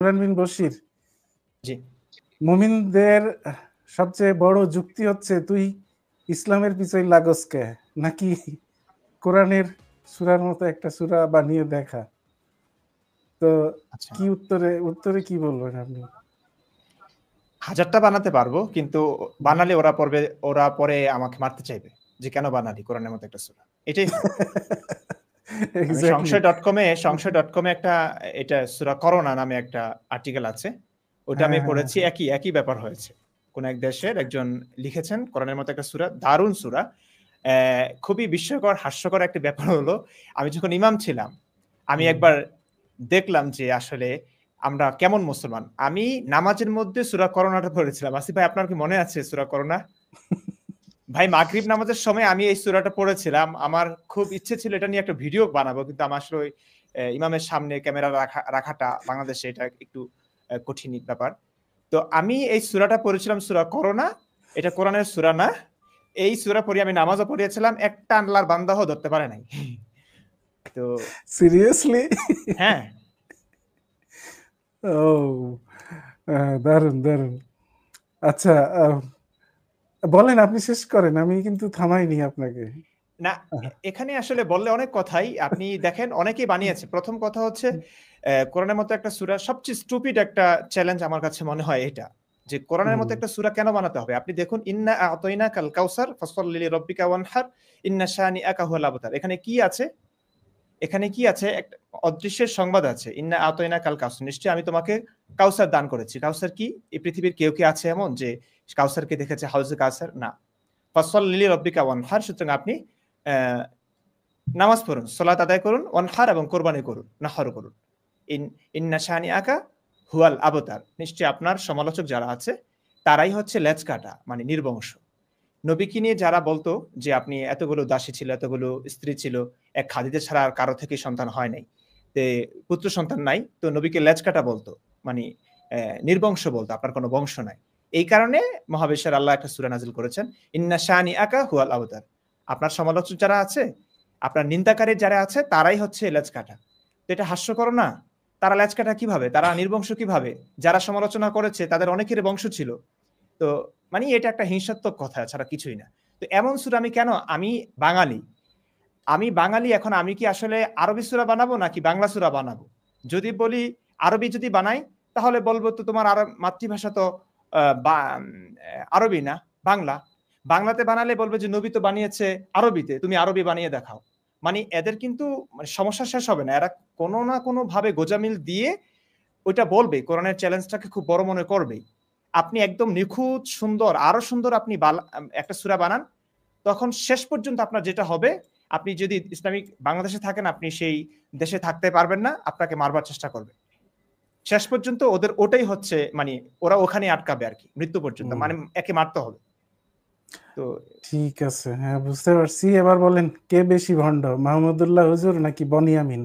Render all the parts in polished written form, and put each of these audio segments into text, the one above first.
ইমরান বিন বশির, জি মুমিনদের সবচেয়ে বড় যুক্তি হচ্ছে তুই ইসলামের পিছনে লাগস কে, নাকি কোরআনের সূরার মতো একটা সূরা বানিয়ে দেখা। তো আচ্ছা, কি উত্তরে কি বলবেন আপনি? হাজারটা বানাতে পারবো, কিন্তু বানালে ওরা পরে আমাকে মারতে চাইবে যে কেন বানালি কোরআনের মতো একটা সূরা। এটাই হয়। আমি এক্স্যাক্টলি। সংশয়.com-এ একটা এটা সূরা করোনা নামে একটা আর্টিকেল আছে। ওটা হ্যাঁ আমি হ্যাঁ পড়েছি, হ্যাঁ। একই ব্যাপার হয়েছে। কোন এক দেশের একজন লিখেছেন কোরআনের মতো একটা সূরা, দারুণ সূরা। খুবই বিস্ময়কর, হাস্যকর একটা ব্যাপার হলো, আমি যখন ইমাম ছিলাম, আমি একবার দেখলাম যে আসলে আমরা কেমন মুসলমান। আমি নামাজের মধ্যে সূরা করোনাটা পড়েছিলাম। আসিফ ভাই, আপনার কি মনে আছে সূরা করোনা? ভাই, মাগরিব নামাজের সময় আমি এই সূরাটা পড়েছিলাম। আমার খুব ইচ্ছে ছিল এটা নিয়ে একটা ভিডিও বানাবো, কিন্তু আমার আসলে ওই ইমামের সামনে ক্যামেরা রাখাটা বাংলাদেশে এটা একটু কঠিন ব্যাপার। তো আমি এই সূরাটা পড়েছিলাম, সূরা করোনা। এটা কোরআনের সূরা না। এই সূরা পড়ে আমি নামাজও পড়িয়েছিলাম, একটা আল্লাহর বান্দাও ধরতে পারে নাই। তো সিরিয়াসলি? হ্যাঁ, ও, দারুণ দারুণ। আচ্ছা, বলেন, আপনি শেষ করেন, আমি কিন্তু থামাইনি আপনাকে। না, এখানে আসলে বললে অনেক কথাই। আপনি দেখেন অনেকেই বানিয়েছে। প্রথম কথা হচ্ছে কোরআনের মতো একটা সূরা, সবচেয়ে স্টুপিড একটা চ্যালেঞ্জ আমার কাছে মনে হয় এটা। যে কোরআনের মতো একটা সূরা কেন বানাতে হবে? আপনি দেখুন, ইন্না আ'তাইনাকাল কাউসার ফাসল্লি লিরাব্বিকা ওয়ানহার ইন্না শানিআকা হুয়াল আবতার। এখানে কি আছে? একটা অদৃশ্যের সংবাদ আছে। ইন্না আ'তাইনাকাল কাউসার। নিশ্চয়ই আমি তোমাকে কাউসার দান করেছি। কাউসার কি? এই পৃথিবীর কেউ কি আছে এমন যে কাউসারকে দেখেছে হাউজে কাউসার? না। ফাসল্লি লিরাব্বিকা ওয়ানহার, সুতরাং আপনি নামাজ পড়ুন, সালাত আদায় করুন, ওয়ানহার এবং কোরবানি করুন, নাহর করুন। ইন্না শানিআকা হুয়াল আবতার। নিশ্চয়ই আপনার সমালোচক যারা আছে তারাই হচ্ছে লেজ কাটা, মানে নির্বংশ। নবীকে নিয়ে যারা বলতো যে আপনি এতগুলো দাসী ছিল, এতগুলো স্ত্রী ছিল, এক খাদিজা ছাড়া আর কারো থেকে সন্তান হয় নাই, তে পুত্র সন্তান নাই, তো নবীকে লেজ কাটা বলতো, মানে নির্বংশ বলতো, আপনার কোনো বংশ নাই। এই কারণে মহাবিশ্বের আল্লাহ একটা সূরা নাজিল করেছেন, ইন্না শানিআকা হুয়াল আবতার। আপনার সমালোচক যারা আছে, আপনার নিন্দাকারী যারা আছে, তারাই হচ্ছে লেজ কাটা। তো এটা হাস্যকর না? তারা লেজ কাটা কিভাবে? তারা নির্বংশ কিভাবে? যারা সমালোচনা করেছে তাদের অনেকের বংশ ছিল। তো মানে এটা একটা হিংসাত্মক কথা ছাড়া কিছুই না। তো এমন সূরা আমি বাঙালি। এখন আমি কি আসলে আরবি সূরা বানাবো নাকি বাংলা সূরা বানাবো? যদি বলি আরবি যদি বানাই, তাহলে বলবো তো তোমার মাতৃভাষা তো আ বা আরবি না, বাংলা। বাংলাতে বানালে বলবে যে নবী তো বানিয়েছে আরবিতে, তুমি আরবি বানিয়ে দেখাও। মানে এদের কিন্তু মানে সমস্যা শেষ হবে না। এরা কোনো না কোনোভাবে গোঁজামিল দিয়ে ওইটা বলবে, কোরআনের চ্যালেঞ্জটাকে খুব বড় মনে করবেই। আপনি একদম নিখুঁত সুন্দর, আরো সুন্দর আপনি একটা সূরা বানান, তখন শেষ পর্যন্ত আপনার যেটা হবে, আপনি যদি ইসলামিক বাংলাদেশে থাকেন, আপনি সেই দেশে থাকতে পারবেন না, আপনাকে মারবার চেষ্টা করবে। শেষ পর্যন্ত ওদের ওটাই হচ্ছে, মানে ওরা ওখানেই আটকাবে আরকি, মৃত্যু পর্যন্ত। মানে একে মারতে হবে। তো ঠিক আছে, হ্যাঁ বুঝতে পারছি। এবার বলেন, কে বেশি ভণ্ড, মাহমুদুল্লাহ হুজুর নাকি বনিয়ামিন?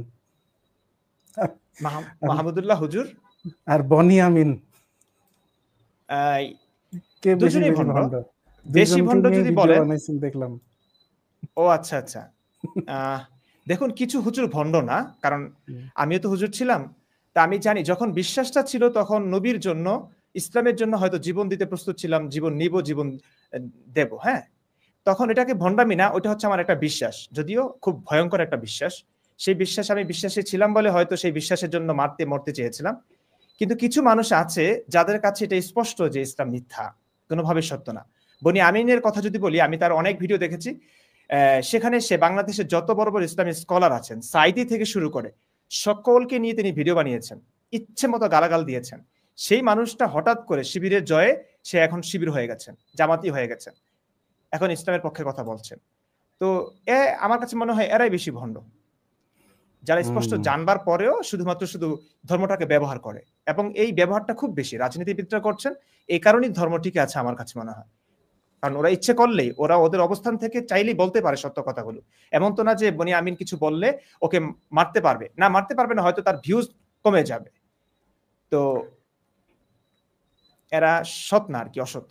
মাহমুদুল্লাহ হুজুর আর বনিয়ামিন, আহ, কে বেশি দুজনেই বেশি ভণ্ড। ভণ্ড? বেশি দুইজনকে ভণ্ড নিয়ে যদি ভিডিও বলেন, বানাইছেন দেখলাম। ও আচ্ছা আচ্ছা, দেখুন কিছু হুজুর ভণ্ড না, কারণ আমিও তো হুজুর ছিলাম। তা আমি জানি, যখন বিশ্বাসটা ছিল তখন নবীর জন্য, ইসলামের জন্য হয়তো জীবন দিতে প্রস্তুত ছিলাম, জীবন নিব, জীবন দেব, হ্যাঁ। তখন এটাকে ভণ্ডামি না, ওটা হচ্ছে আমার একটা বিশ্বাস, যদিও খুব ভয়ঙ্কর একটা বিশ্বাস। সেই বিশ্বাস আমি বিশ্বাসী ছিলাম বলে হয়তো সেই বিশ্বাসের জন্য মরতে চেয়েছিলাম। কিন্তু কিছু মানুষ আছে যাদের কাছে এটা স্পষ্ট যে ইসলাম মিথ্যা, কোনোভাবে সত্য না। বনি আমিনের কথা যদি বলি, আমি তার অনেক ভিডিও দেখেছি। সেখানে সে বাংলাদেশের যত বড় বড় ইসলামিক স্কলার আছেন, সাইদি থেকে শুরু করে সকলকে নিয়ে তিনি ভিডিও বানিয়েছেন, ইচ্ছে মতো গালাগাল দিয়েছেন। সেই মানুষটা হঠাৎ করে শিবিরের জয়ে সে এখন শিবির হয়ে গেছেন, জামাতি হয়ে গেছেন, এখন ইসলামের পক্ষে কথা বলছেন। তো আমার কাছে মনে হয় এরাই বেশি ভণ্ড, যারা স্পষ্ট জানবার পরেও শুধু ধর্মটাকে ব্যবহার করে, এবং এই ব্যবহারটা খুব বেশি রাজনীতিবিদরা করছেন। এই কারণেই ধর্ম টিকে আছে আমার কাছে মনে হয়। কারণ ওরা ইচ্ছে করলেই, ওরা ওদের অবস্থান থেকে চাইলেই বলতে পারে সত্য কথাগুলো। এমন তো না যে বনি আমিন কিছু বললে ওকে মারতে পারবে না, হয়তো তার ভিউজ কমে যাবে। তো এরা সৎ না আর কি, অসৎ।